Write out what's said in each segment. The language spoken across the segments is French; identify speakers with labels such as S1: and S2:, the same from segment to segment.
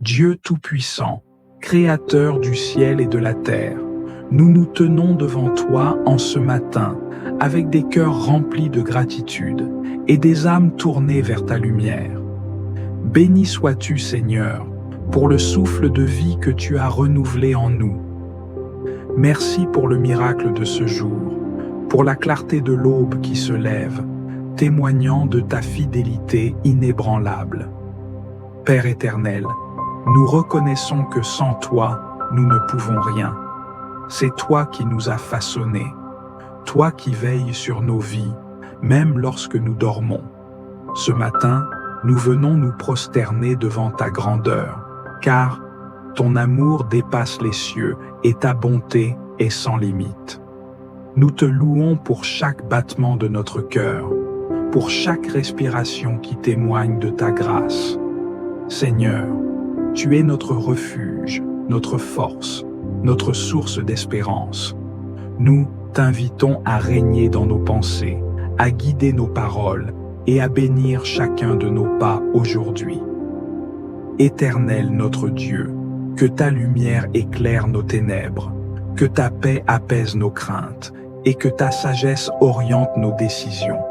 S1: Dieu Tout-Puissant, Créateur du ciel et de la terre, nous nous tenons devant toi en ce matin avec des cœurs remplis de gratitude et des âmes tournées vers ta lumière. Béni sois-tu, Seigneur, pour le souffle de vie que tu as renouvelé en nous. Merci pour le miracle de ce jour, pour la clarté de l'aube qui se lève, témoignant de ta fidélité inébranlable. Père éternel, nous reconnaissons que sans toi, nous ne pouvons rien. C'est toi qui nous as façonnés, toi qui veilles sur nos vies, même lorsque nous dormons. Ce matin, nous venons nous prosterner devant ta grandeur, car ton amour dépasse les cieux et ta bonté est sans limite. Nous te louons pour chaque battement de notre cœur, pour chaque respiration qui témoigne de ta grâce. Seigneur, tu es notre refuge, notre force, notre source d'espérance. Nous t'invitons à régner dans nos pensées, à guider nos paroles et à bénir chacun de nos pas aujourd'hui. Éternel notre Dieu, que ta lumière éclaire nos ténèbres, que ta paix apaise nos craintes et que ta sagesse oriente nos décisions.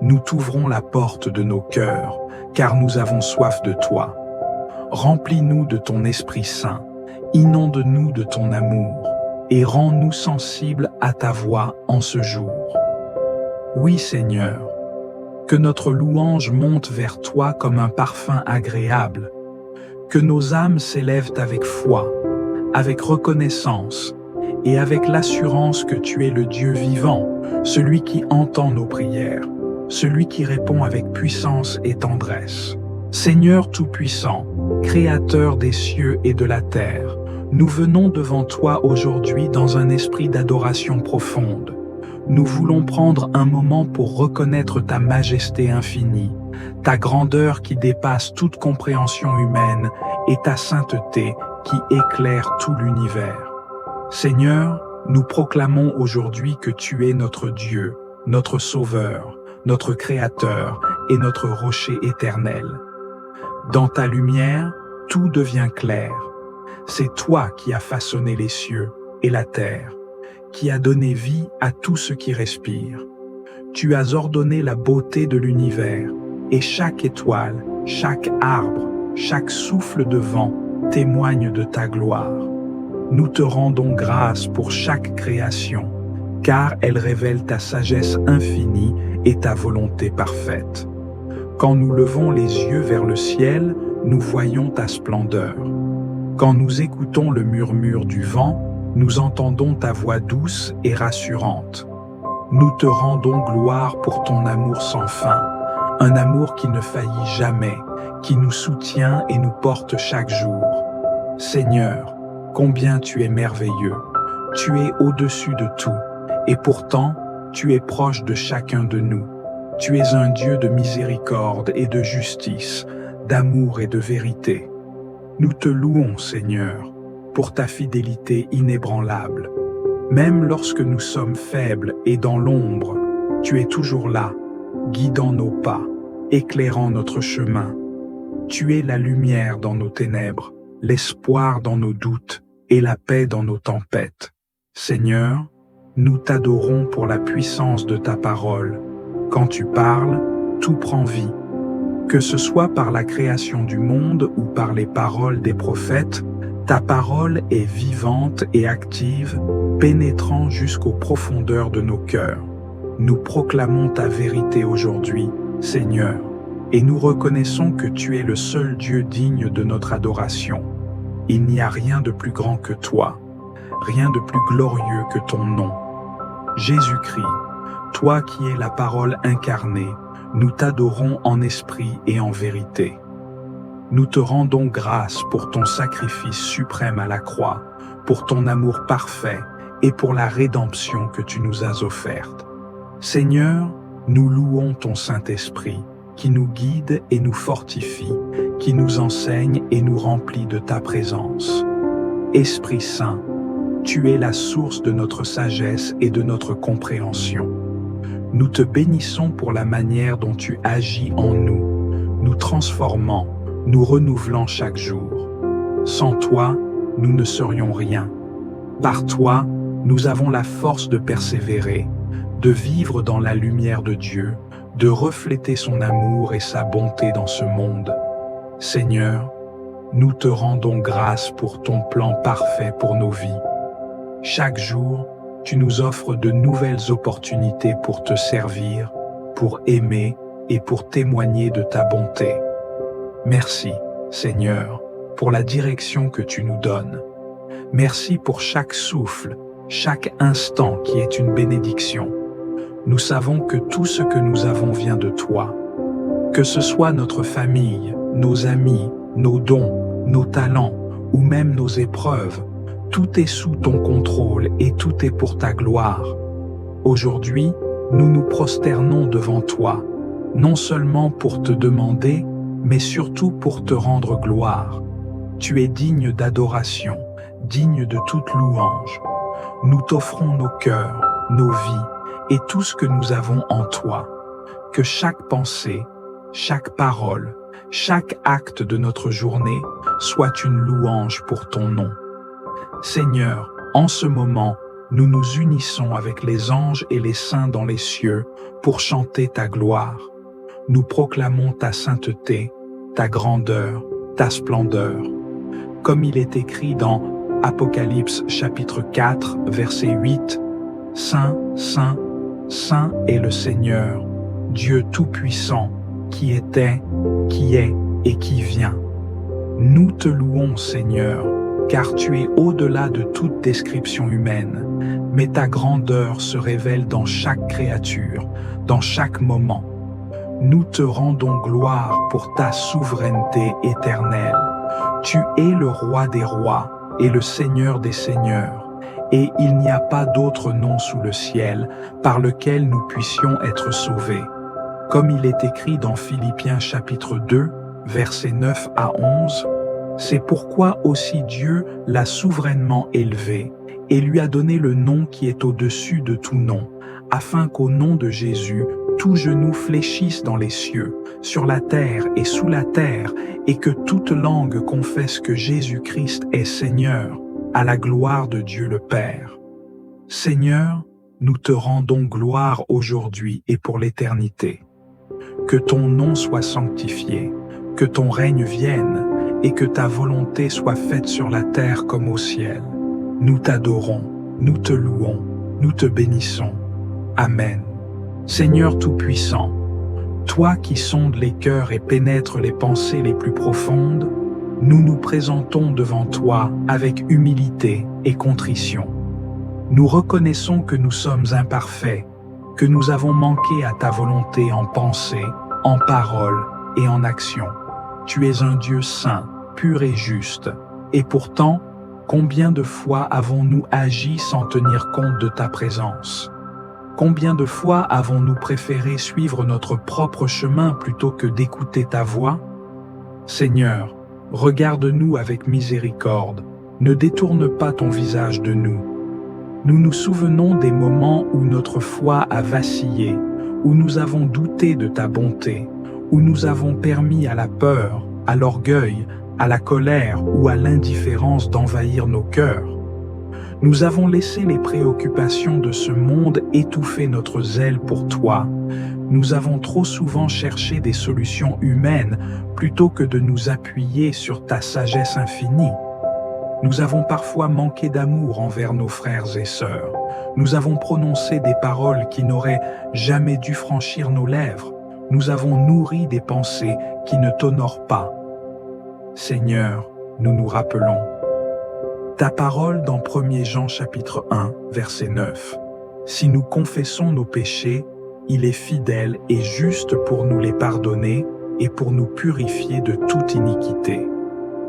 S1: Nous t'ouvrons la porte de nos cœurs, car nous avons soif de toi. Remplis-nous de ton Esprit Saint, inonde-nous de ton amour et rends-nous sensibles à ta voix en ce jour. Oui, Seigneur, que notre louange monte vers toi comme un parfum agréable, que nos âmes s'élèvent avec foi, avec reconnaissance et avec l'assurance que tu es le Dieu vivant, celui qui entend nos prières, celui qui répond avec puissance et tendresse. Seigneur Tout-Puissant, Créateur des cieux et de la terre, nous venons devant toi aujourd'hui dans un esprit d'adoration profonde. Nous voulons prendre un moment pour reconnaître ta majesté infinie, ta grandeur qui dépasse toute compréhension humaine et ta sainteté qui éclaire tout l'univers. Seigneur, nous proclamons aujourd'hui que tu es notre Dieu, notre Sauveur, notre Créateur et notre rocher éternel. Dans ta lumière, tout devient clair. C'est toi qui as façonné les cieux et la terre, qui as donné vie à tout ce qui respire. Tu as ordonné la beauté de l'univers, et chaque étoile, chaque arbre, chaque souffle de vent témoigne de ta gloire. Nous te rendons grâce pour chaque création, car elle révèle ta sagesse infinie et ta volonté parfaite. Quand nous levons les yeux vers le ciel, nous voyons ta splendeur. Quand nous écoutons le murmure du vent, nous entendons ta voix douce et rassurante. Nous te rendons gloire pour ton amour sans fin, un amour qui ne faillit jamais, qui nous soutient et nous porte chaque jour. Seigneur, combien tu es merveilleux, tu es au-dessus de tout, et pourtant, tu es proche de chacun de nous. Tu es un Dieu de miséricorde et de justice, d'amour et de vérité. Nous te louons, Seigneur, pour ta fidélité inébranlable. Même lorsque nous sommes faibles et dans l'ombre, tu es toujours là, guidant nos pas, éclairant notre chemin. Tu es la lumière dans nos ténèbres, l'espoir dans nos doutes et la paix dans nos tempêtes. Seigneur, nous t'adorons pour la puissance de ta parole. Quand tu parles, tout prend vie. Que ce soit par la création du monde ou par les paroles des prophètes, ta parole est vivante et active, pénétrant jusqu'aux profondeurs de nos cœurs. Nous proclamons ta vérité aujourd'hui, Seigneur, et nous reconnaissons que tu es le seul Dieu digne de notre adoration. Il n'y a rien de plus grand que toi, rien de plus glorieux que ton nom. Jésus-Christ, toi qui es la parole incarnée, nous t'adorons en esprit et en vérité. Nous te rendons grâce pour ton sacrifice suprême à la croix, pour ton amour parfait et pour la rédemption que tu nous as offerte. Seigneur, nous louons ton Saint-Esprit, qui nous guide et nous fortifie, qui nous enseigne et nous remplit de ta présence. Esprit Saint, tu es la source de notre sagesse et de notre compréhension. Nous te bénissons pour la manière dont tu agis en nous, nous transformant, nous renouvelant chaque jour. Sans toi, nous ne serions rien. Par toi, nous avons la force de persévérer, de vivre dans la lumière de Dieu, de refléter son amour et sa bonté dans ce monde. Seigneur, nous te rendons grâce pour ton plan parfait pour nos vies. Chaque jour, tu nous offres de nouvelles opportunités pour te servir, pour aimer et pour témoigner de ta bonté. Merci, Seigneur, pour la direction que tu nous donnes. Merci pour chaque souffle, chaque instant qui est une bénédiction. Nous savons que tout ce que nous avons vient de toi. Que ce soit notre famille, nos amis, nos dons, nos talents ou même nos épreuves, tout est sous ton contrôle et tout est pour ta gloire. Aujourd'hui, nous nous prosternons devant toi, non seulement pour te demander, mais surtout pour te rendre gloire. Tu es digne d'adoration, digne de toute louange. Nous t'offrons nos cœurs, nos vies et tout ce que nous avons en toi. Que chaque pensée, chaque parole, chaque acte de notre journée soit une louange pour ton nom. Seigneur, en ce moment, nous nous unissons avec les anges et les saints dans les cieux pour chanter ta gloire. Nous proclamons ta sainteté, ta grandeur, ta splendeur. Comme il est écrit dans Apocalypse chapitre 4, verset 8, « Saint, Saint, Saint est le Seigneur, Dieu Tout-Puissant, qui était, qui est et qui vient. » Nous te louons, Seigneur, car tu es au-delà de toute description humaine, mais ta grandeur se révèle dans chaque créature, dans chaque moment. Nous te rendons gloire pour ta souveraineté éternelle. Tu es le roi des rois et le Seigneur des seigneurs, et il n'y a pas d'autre nom sous le ciel par lequel nous puissions être sauvés. Comme il est écrit dans Philippiens chapitre 2, versets 9 à 11, « C'est pourquoi aussi Dieu l'a souverainement élevé et lui a donné le nom qui est au-dessus de tout nom, afin qu'au nom de Jésus, tout genou fléchisse dans les cieux, sur la terre et sous la terre, et que toute langue confesse que Jésus-Christ est Seigneur, à la gloire de Dieu le Père. Seigneur, nous te rendons gloire aujourd'hui et pour l'éternité. Que ton nom soit sanctifié, que ton règne vienne, et que ta volonté soit faite sur la terre comme au ciel. Nous t'adorons, nous te louons, nous te bénissons. Amen. Seigneur Tout-Puissant, toi qui sondes les cœurs et pénètres les pensées les plus profondes, nous nous présentons devant toi avec humilité et contrition. Nous reconnaissons que nous sommes imparfaits, que nous avons manqué à ta volonté en pensée, en parole et en action. Tu es un Dieu saint, pur et juste, et pourtant, combien de fois avons-nous agi sans tenir compte de ta présence? Combien de fois avons-nous préféré suivre notre propre chemin plutôt que d'écouter ta voix? Seigneur, regarde-nous avec miséricorde, ne détourne pas ton visage de nous. Nous nous souvenons des moments où notre foi a vacillé, où nous avons douté de ta bonté, où nous avons permis à la peur, à l'orgueil, à la colère ou à l'indifférence d'envahir nos cœurs. Nous avons laissé les préoccupations de ce monde étouffer notre zèle pour toi. Nous avons trop souvent cherché des solutions humaines plutôt que de nous appuyer sur ta sagesse infinie. Nous avons parfois manqué d'amour envers nos frères et sœurs. Nous avons prononcé des paroles qui n'auraient jamais dû franchir nos lèvres. Nous avons nourri des pensées qui ne t'honorent pas. Seigneur, nous nous rappelons ta parole dans 1 Jean chapitre 1, verset 9. Si nous confessons nos péchés, il est fidèle et juste pour nous les pardonner et pour nous purifier de toute iniquité.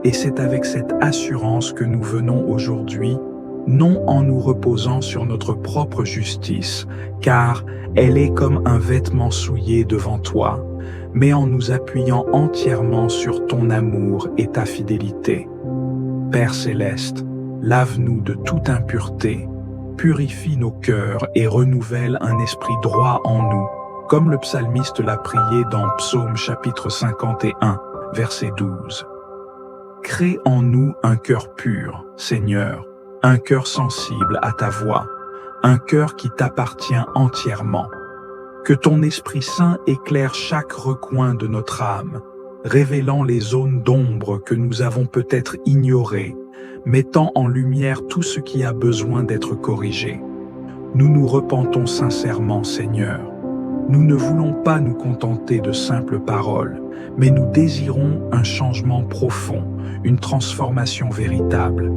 S1: Et c'est avec cette assurance que nous venons aujourd'hui, non en nous reposant sur notre propre justice, car elle est comme un vêtement souillé devant toi, mais en nous appuyant entièrement sur ton amour et ta fidélité. Père céleste, lave-nous de toute impureté, purifie nos cœurs et renouvelle un esprit droit en nous, comme le psalmiste l'a prié dans Psaume chapitre 51, verset 12. Crée en nous un cœur pur, Seigneur, un cœur sensible à ta voix, un cœur qui t'appartient entièrement. Que ton Esprit Saint éclaire chaque recoin de notre âme, révélant les zones d'ombre que nous avons peut-être ignorées, mettant en lumière tout ce qui a besoin d'être corrigé. Nous nous repentons sincèrement, Seigneur. Nous ne voulons pas nous contenter de simples paroles, mais nous désirons un changement profond, une transformation véritable.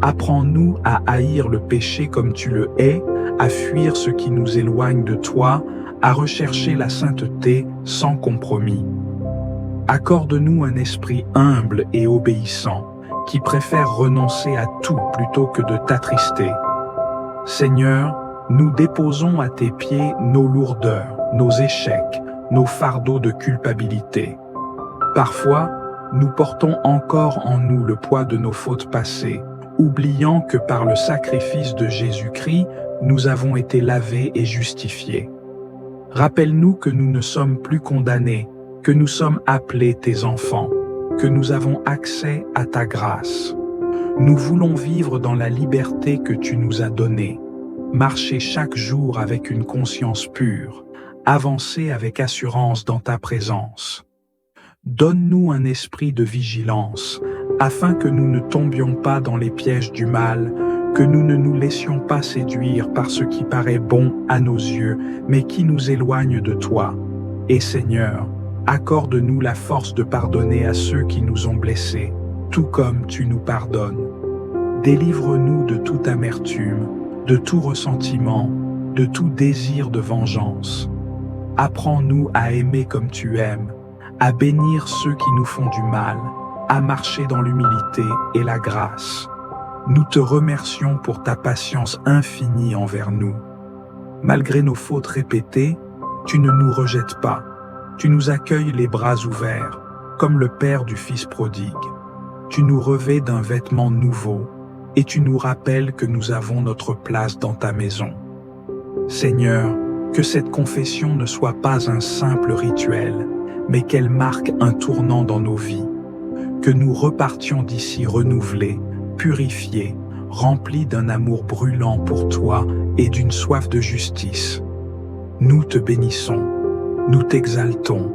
S1: Apprends-nous à haïr le péché comme tu le hais, à fuir ce qui nous éloigne de toi, à rechercher la sainteté sans compromis. Accorde-nous un esprit humble et obéissant, qui préfère renoncer à tout plutôt que de t'attrister. Seigneur, nous déposons à tes pieds nos lourdeurs, nos échecs, nos fardeaux de culpabilité. Parfois, nous portons encore en nous le poids de nos fautes passées, oubliant que par le sacrifice de Jésus-Christ, nous avons été lavés et justifiés. Rappelle-nous que nous ne sommes plus condamnés, que nous sommes appelés tes enfants, que nous avons accès à ta grâce. Nous voulons vivre dans la liberté que tu nous as donnée, marcher chaque jour avec une conscience pure, avancer avec assurance dans ta présence. Donne-nous un esprit de vigilance, afin que nous ne tombions pas dans les pièges du mal, que nous ne nous laissions pas séduire par ce qui paraît bon à nos yeux, mais qui nous éloigne de toi. Et Seigneur, accorde-nous la force de pardonner à ceux qui nous ont blessés, tout comme tu nous pardonnes. Délivre-nous de toute amertume, de tout ressentiment, de tout désir de vengeance. Apprends-nous à aimer comme tu aimes, à bénir ceux qui nous font du mal, à marcher dans l'humilité et la grâce. Nous te remercions pour ta patience infinie envers nous. Malgré nos fautes répétées, tu ne nous rejettes pas. Tu nous accueilles les bras ouverts, comme le Père du Fils prodigue. Tu nous revêts d'un vêtement nouveau, et tu nous rappelles que nous avons notre place dans ta maison. Seigneur, que cette confession ne soit pas un simple rituel, mais qu'elle marque un tournant dans nos vies. Que nous repartions d'ici renouvelés, purifiés, remplis d'un amour brûlant pour toi et d'une soif de justice. Nous te bénissons, nous t'exaltons,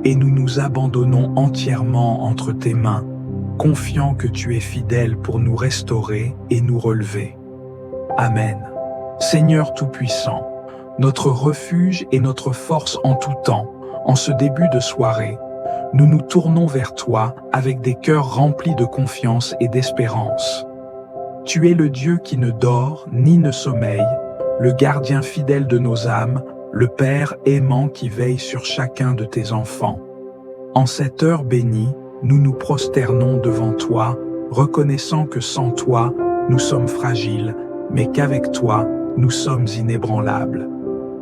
S1: et nous nous abandonnons entièrement entre tes mains, confiants que tu es fidèle pour nous restaurer et nous relever. Amen. Seigneur Tout-Puissant, notre refuge et notre force en tout temps, en ce début de soirée, nous nous tournons vers toi avec des cœurs remplis de confiance et d'espérance. Tu es le Dieu qui ne dort ni ne sommeille, le gardien fidèle de nos âmes, le Père aimant qui veille sur chacun de tes enfants. En cette heure bénie, nous nous prosternons devant toi, reconnaissant que sans toi, nous sommes fragiles, mais qu'avec toi, nous sommes inébranlables.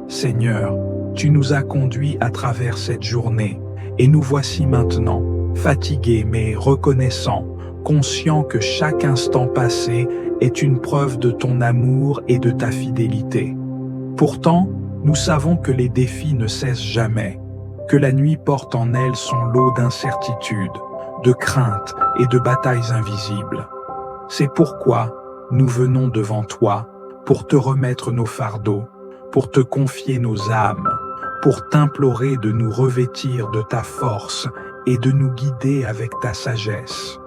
S1: Seigneur, tu nous as conduits à travers cette journée, et nous voici maintenant, fatigués mais reconnaissants, conscients que chaque instant passé est une preuve de ton amour et de ta fidélité. Pourtant, nous savons que les défis ne cessent jamais, que la nuit porte en elle son lot d'incertitudes, de craintes et de batailles invisibles. C'est pourquoi nous venons devant toi pour te remettre nos fardeaux, pour te confier nos âmes, pour t'implorer de nous revêtir de ta force et de nous guider avec ta sagesse.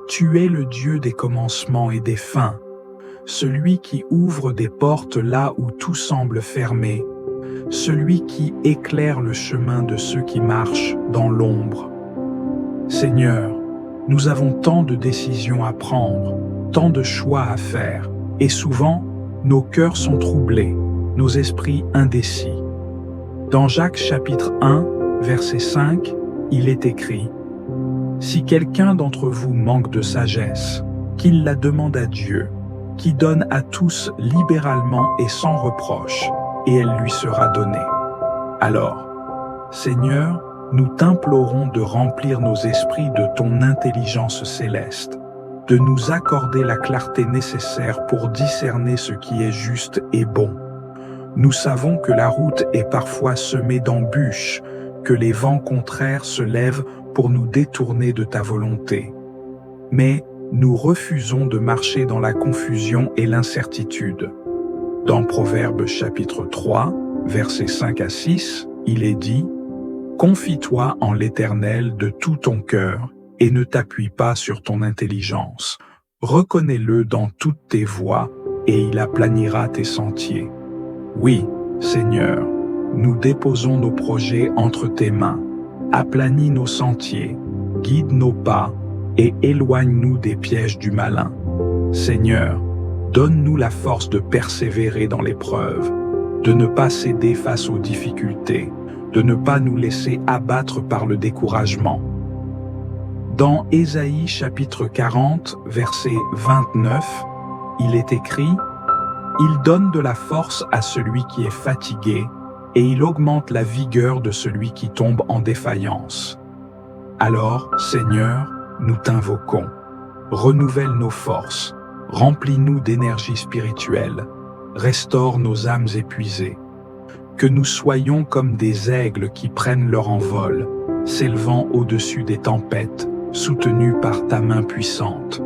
S1: Tu es le Dieu des commencements et des fins, celui qui ouvre des portes là où tout semble fermé, celui qui éclaire le chemin de ceux qui marchent dans l'ombre. Seigneur, nous avons tant de décisions à prendre, tant de choix à faire, et souvent, nos cœurs sont troublés, nos esprits indécis. Dans Jacques chapitre 1, verset 5, il est écrit « Si quelqu'un d'entre vous manque de sagesse, qu'il la demande à Dieu, qui donne à tous libéralement et sans reproche, et elle lui sera donnée. Alors, Seigneur, nous t'implorons de remplir nos esprits de ton intelligence céleste, de nous accorder la clarté nécessaire pour discerner ce qui est juste et bon. Nous savons que la route est parfois semée d'embûches, que les vents contraires se lèvent pour nous détourner de ta volonté. mais nous refusons de marcher dans la confusion et l'incertitude. Dans Proverbes chapitre 3, versets 5 à 6, il est dit « Confie-toi en l'Éternel de tout ton cœur et ne t'appuie pas sur ton intelligence. Reconnais-le dans toutes tes voies et il aplanira tes sentiers. » Oui, Seigneur, nous déposons nos projets entre tes mains. Aplanis nos sentiers, guide nos pas et éloigne-nous des pièges du malin. Seigneur, donne-nous la force de persévérer dans l'épreuve, de ne pas céder face aux difficultés, de ne pas nous laisser abattre par le découragement. Dans Ésaïe chapitre 40, verset 29, il est écrit « Il donne de la force à celui qui est fatigué, et il augmente la vigueur de celui qui tombe en défaillance. » Alors, Seigneur, nous t'invoquons. Renouvelle nos forces, remplis-nous d'énergie spirituelle, restaure nos âmes épuisées. Que nous soyons comme des aigles qui prennent leur envol, s'élevant au-dessus des tempêtes, soutenus par ta main puissante.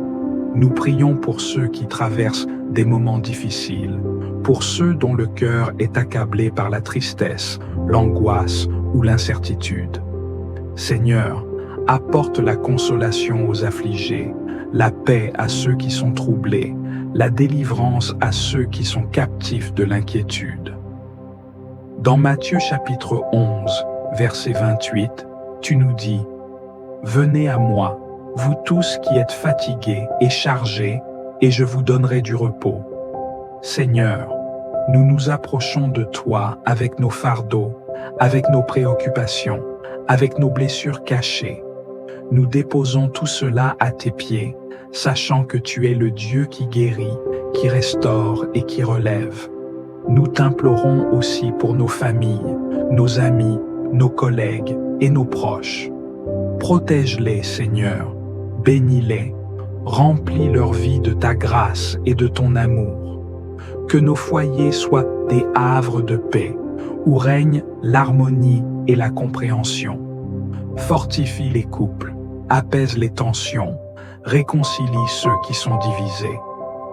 S1: Nous prions pour ceux qui traversent des moments difficiles, pour ceux dont le cœur est accablé par la tristesse, l'angoisse ou l'incertitude. Seigneur, apporte la consolation aux affligés, la paix à ceux qui sont troublés, la délivrance à ceux qui sont captifs de l'inquiétude. Dans Matthieu chapitre 11, verset 28, tu nous dis « Venez à moi, vous tous qui êtes fatigués et chargés, et je vous donnerai du repos. » Seigneur, nous nous approchons de toi avec nos fardeaux, avec nos préoccupations, avec nos blessures cachées. Nous déposons tout cela à tes pieds, sachant que tu es le Dieu qui guérit, qui restaure et qui relève. Nous t'implorons aussi pour nos familles, nos amis, nos collègues et nos proches. Protège-les, Seigneur, bénis-les, remplis leur vie de ta grâce et de ton amour. Que nos foyers soient des havres de paix, où règne l'harmonie et la compréhension. Fortifie les couples, apaise les tensions, réconcilie ceux qui sont divisés.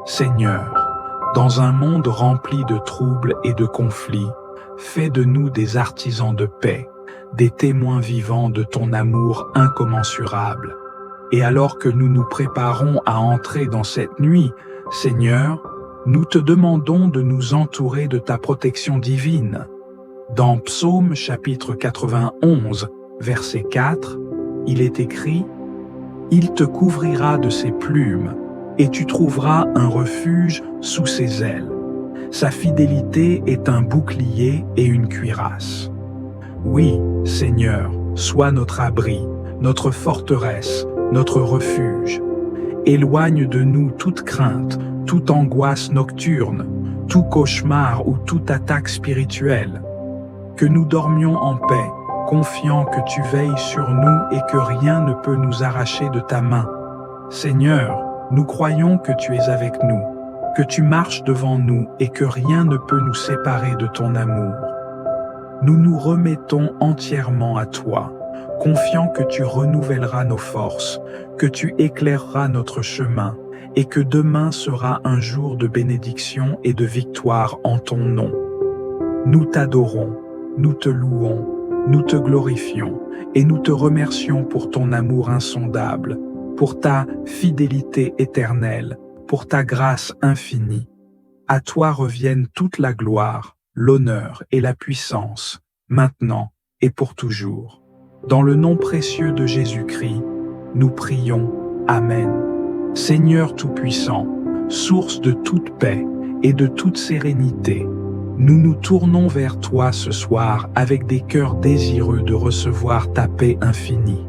S1: Seigneur, dans un monde rempli de troubles et de conflits, fais de nous des artisans de paix, des témoins vivants de ton amour incommensurable. Et alors que nous nous préparons à entrer dans cette nuit, Seigneur, nous te demandons de nous entourer de ta protection divine. Dans Psaume chapitre 91, verset 4, il est écrit « Il te couvrira de ses plumes, et tu trouveras un refuge sous ses ailes. Sa fidélité est un bouclier et une cuirasse. » Oui, Seigneur, sois notre abri, notre forteresse, notre refuge. Éloigne de nous toute crainte, toute angoisse nocturne, tout cauchemar ou toute attaque spirituelle. Que nous dormions en paix, confiants que tu veilles sur nous et que rien ne peut nous arracher de ta main. Seigneur, nous croyons que tu es avec nous, que tu marches devant nous et que rien ne peut nous séparer de ton amour. Nous nous remettons entièrement à toi, confiants que tu renouvelleras nos forces, que tu éclaireras notre chemin et que demain sera un jour de bénédiction et de victoire en ton nom. Nous t'adorons, nous te louons, nous te glorifions et nous te remercions pour ton amour insondable, pour ta fidélité éternelle, pour ta grâce infinie. À toi reviennent toute la gloire, l'honneur et la puissance, maintenant et pour toujours. Dans le nom précieux de Jésus-Christ, nous prions. Amen. Seigneur Tout-Puissant, source de toute paix et de toute sérénité, nous nous tournons vers toi ce soir avec des cœurs désireux de recevoir ta paix infinie.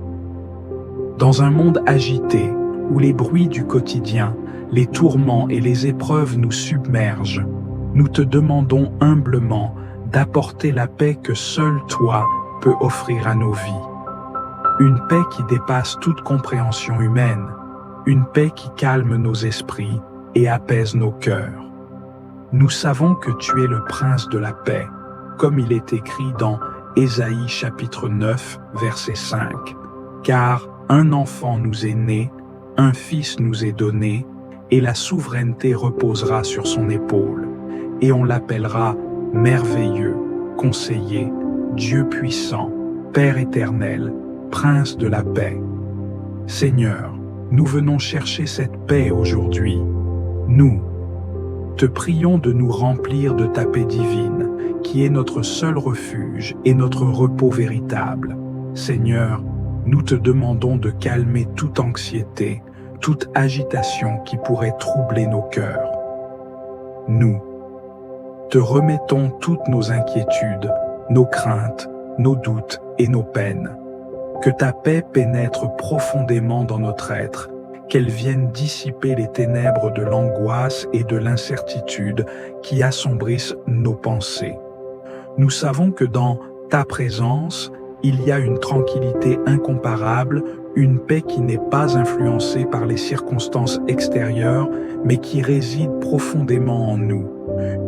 S1: Dans un monde agité, où les bruits du quotidien, les tourments et les épreuves nous submergent, nous te demandons humblement d'apporter la paix que seul toi peux offrir à nos vies. Une paix qui dépasse toute compréhension humaine, une paix qui calme nos esprits et apaise nos cœurs. Nous savons que tu es le prince de la paix, comme il est écrit dans Ésaïe chapitre 9, verset 5. Car un enfant nous est né, un fils nous est donné, et la souveraineté reposera sur son épaule, et on l'appellera merveilleux, conseiller, Dieu puissant, Père éternel, Prince de la paix. Seigneur, nous venons chercher cette paix aujourd'hui. Nous te prions de nous remplir de ta paix divine, qui est notre seul refuge et notre repos véritable. Seigneur, nous te demandons de calmer toute anxiété, toute agitation qui pourrait troubler nos cœurs. Nous te remettons toutes nos inquiétudes, nos craintes, nos doutes et nos peines. Que ta paix pénètre profondément dans notre être, qu'elle vienne dissiper les ténèbres de l'angoisse et de l'incertitude qui assombrissent nos pensées. Nous savons que dans ta présence, il y a une tranquillité incomparable, une paix qui n'est pas influencée par les circonstances extérieures, mais qui réside profondément en nous.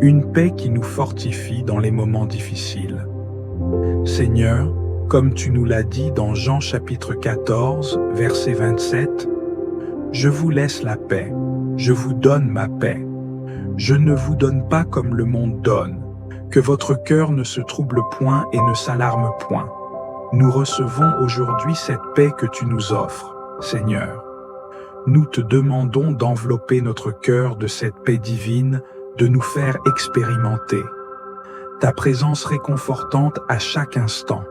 S1: Une paix qui nous fortifie dans les moments difficiles. Seigneur, comme tu nous l'as dit dans Jean chapitre 14, verset 27, « Je vous laisse la paix, je vous donne ma paix. Je ne vous donne pas comme le monde donne, que votre cœur ne se trouble point et ne s'alarme point. » Nous recevons aujourd'hui cette paix que tu nous offres, Seigneur. Nous te demandons d'envelopper notre cœur de cette paix divine, de nous faire expérimenter ta présence réconfortante à chaque instant.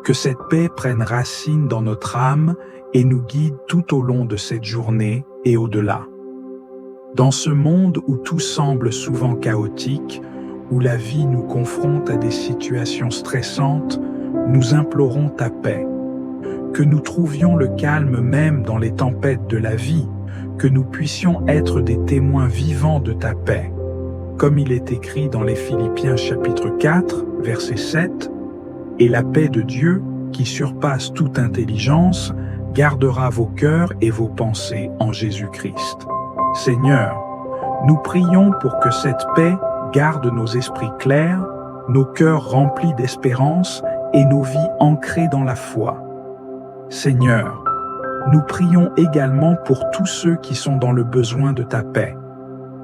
S1: Que cette paix prenne racine dans notre âme et nous guide tout au long de cette journée et au-delà. Dans ce monde où tout semble souvent chaotique, où la vie nous confronte à des situations stressantes, nous implorons ta paix. Que nous trouvions le calme même dans les tempêtes de la vie, que nous puissions être des témoins vivants de ta paix. Comme il est écrit dans les Philippiens chapitre 4, verset 7, « Et la paix de Dieu, qui surpasse toute intelligence, gardera vos cœurs et vos pensées en Jésus-Christ. » Seigneur, nous prions pour que cette paix garde nos esprits clairs, nos cœurs remplis d'espérance et nos vies ancrées dans la foi. Seigneur, nous prions également pour tous ceux qui sont dans le besoin de ta paix.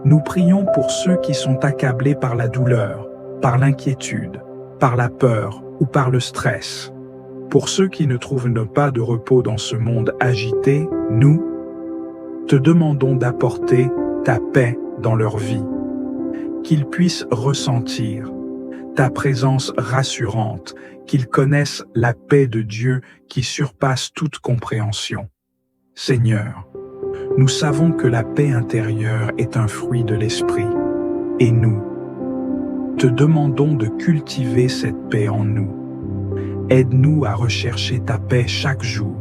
S1: Nous prions pour ceux qui sont accablés par la douleur, par l'inquiétude, par la peur ou par le stress. Pour ceux qui ne trouvent pas de repos dans ce monde agité, nous te demandons d'apporter ta paix dans leur vie, qu'ils puissent ressentir ta présence rassurante, qu'ils connaissent la paix de Dieu qui surpasse toute compréhension. Seigneur, nous savons que la paix intérieure est un fruit de l'esprit, et nous te demandons de cultiver cette paix en nous. Aide-nous à rechercher ta paix chaque jour,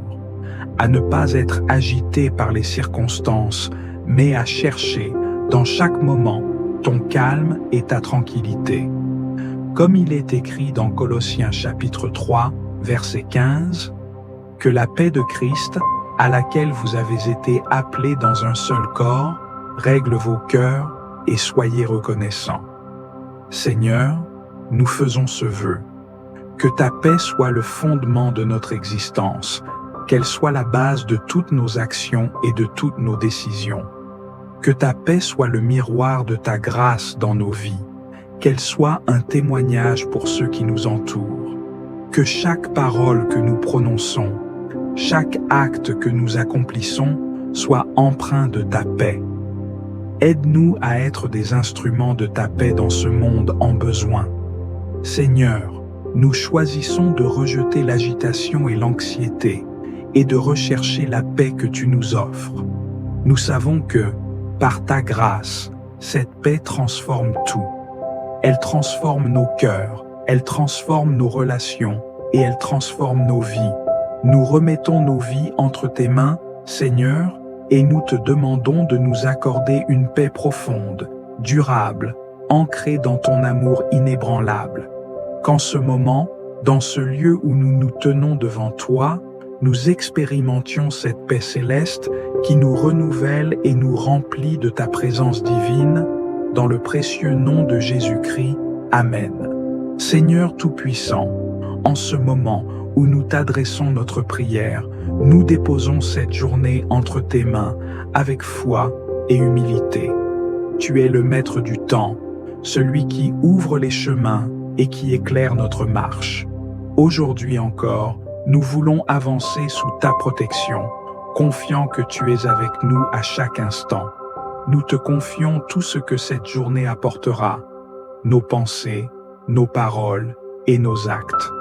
S1: à ne pas être agités par les circonstances, mais à chercher dans chaque moment ton calme et ta tranquillité. Comme il est écrit dans Colossiens chapitre 3, verset 15, « Que la paix de Christ, à laquelle vous avez été appelés dans un seul corps, règle vos cœurs et soyez reconnaissants. » Seigneur, nous faisons ce vœu. Que ta paix soit le fondement de notre existence, qu'elle soit la base de toutes nos actions et de toutes nos décisions. Que ta paix soit le miroir de ta grâce dans nos vies, qu'elle soit un témoignage pour ceux qui nous entourent. Que chaque parole que nous prononçons, chaque acte que nous accomplissons soit empreint de ta paix. Aide-nous à être des instruments de ta paix dans ce monde en besoin. Seigneur, nous choisissons de rejeter l'agitation et l'anxiété et de rechercher la paix que tu nous offres. Nous savons que, par ta grâce, cette paix transforme tout. Elle transforme nos cœurs, elle transforme nos relations et elle transforme nos vies. Nous remettons nos vies entre tes mains, Seigneur, et nous te demandons de nous accorder une paix profonde, durable, ancrée dans ton amour inébranlable. Qu'en ce moment, dans ce lieu où nous nous tenons devant toi, nous expérimentions cette paix céleste qui nous renouvelle et nous remplit de ta présence divine, dans le précieux nom de Jésus-Christ. Amen. Seigneur Tout-Puissant, en ce moment où nous t'adressons notre prière, nous déposons cette journée entre tes mains avec foi et humilité. Tu es le maître du temps, celui qui ouvre les chemins et qui éclaire notre marche. Aujourd'hui encore, nous voulons avancer sous ta protection, confiant que tu es avec nous à chaque instant. Nous te confions tout ce que cette journée apportera, nos pensées, nos paroles et nos actes.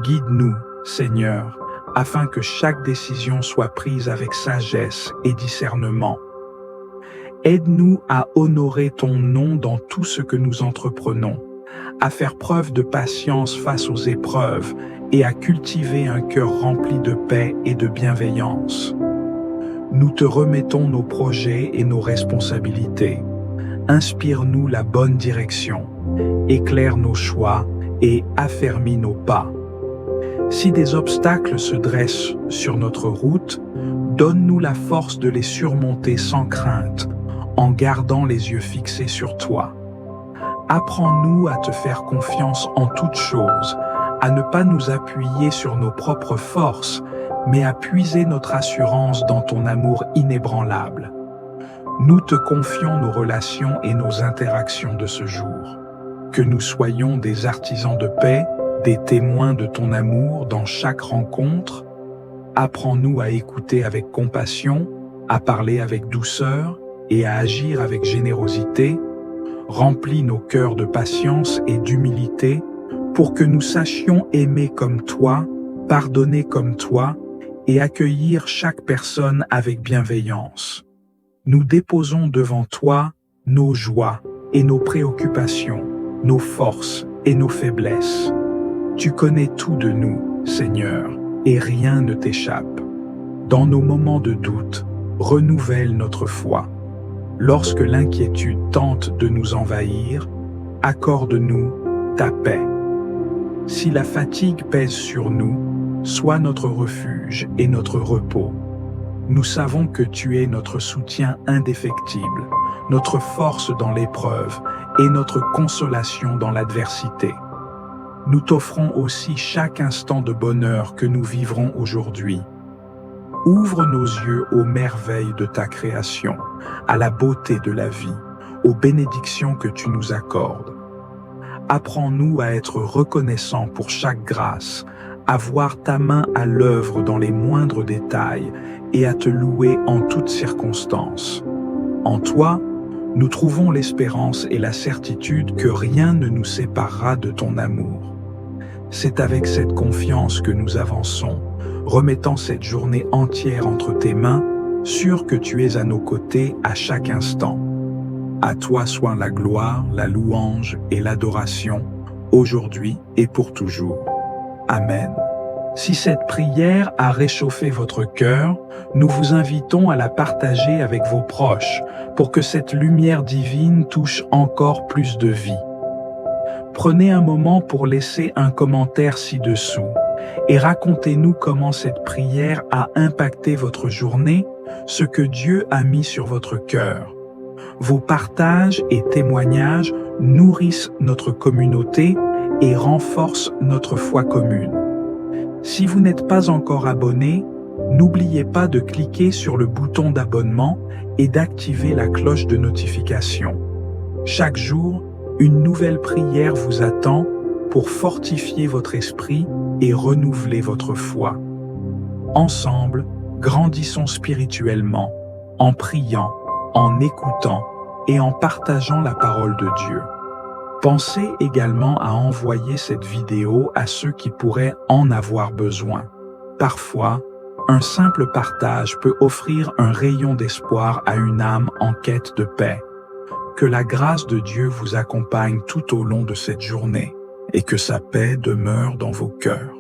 S1: Guide-nous, Seigneur, afin que chaque décision soit prise avec sagesse et discernement. Aide-nous à honorer ton nom dans tout ce que nous entreprenons, à faire preuve de patience face aux épreuves et à cultiver un cœur rempli de paix et de bienveillance. Nous te remettons nos projets et nos responsabilités. Inspire-nous la bonne direction, éclaire nos choix et affermis nos pas. Si des obstacles se dressent sur notre route, donne-nous la force de les surmonter sans crainte, en gardant les yeux fixés sur toi. Apprends-nous à te faire confiance en toutes choses, à ne pas nous appuyer sur nos propres forces, mais à puiser notre assurance dans ton amour inébranlable. Nous te confions nos relations et nos interactions de ce jour. Que nous soyons des artisans de paix, des témoins de ton amour dans chaque rencontre. Apprends-nous à écouter avec compassion, à parler avec douceur et à agir avec générosité. Remplis nos cœurs de patience et d'humilité pour que nous sachions aimer comme toi, pardonner comme toi et accueillir chaque personne avec bienveillance. Nous déposons devant toi nos joies et nos préoccupations, nos forces et nos faiblesses. Tu connais tout de nous, Seigneur, et rien ne t'échappe. Dans nos moments de doute, renouvelle notre foi. Lorsque l'inquiétude tente de nous envahir, accorde-nous ta paix. Si la fatigue pèse sur nous, sois notre refuge et notre repos. Nous savons que tu es notre soutien indéfectible, notre force dans l'épreuve et notre consolation dans l'adversité. Nous t'offrons aussi chaque instant de bonheur que nous vivrons aujourd'hui. Ouvre nos yeux aux merveilles de ta création, à la beauté de la vie, aux bénédictions que tu nous accordes. Apprends-nous à être reconnaissants pour chaque grâce, à voir ta main à l'œuvre dans les moindres détails et à te louer en toutes circonstances. En toi, nous trouvons l'espérance et la certitude que rien ne nous séparera de ton amour. C'est avec cette confiance que nous avançons, remettant cette journée entière entre tes mains, sûrs que tu es à nos côtés à chaque instant. À toi soit la gloire, la louange et l'adoration, aujourd'hui et pour toujours. Amen. Si cette prière a réchauffé votre cœur, nous vous invitons à la partager avec vos proches pour que cette lumière divine touche encore plus de vie. Prenez un moment pour laisser un commentaire ci-dessous et racontez-nous comment cette prière a impacté votre journée, ce que Dieu a mis sur votre cœur. Vos partages et témoignages nourrissent notre communauté et renforcent notre foi commune. Si vous n'êtes pas encore abonné, n'oubliez pas de cliquer sur le bouton d'abonnement et d'activer la cloche de notification. Chaque jour, une nouvelle prière vous attend pour fortifier votre esprit et renouveler votre foi. Ensemble, grandissons spirituellement, en priant, en écoutant et en partageant la parole de Dieu. Pensez également à envoyer cette vidéo à ceux qui pourraient en avoir besoin. Parfois, un simple partage peut offrir un rayon d'espoir à une âme en quête de paix. Que la grâce de Dieu vous accompagne tout au long de cette journée et que sa paix demeure dans vos cœurs.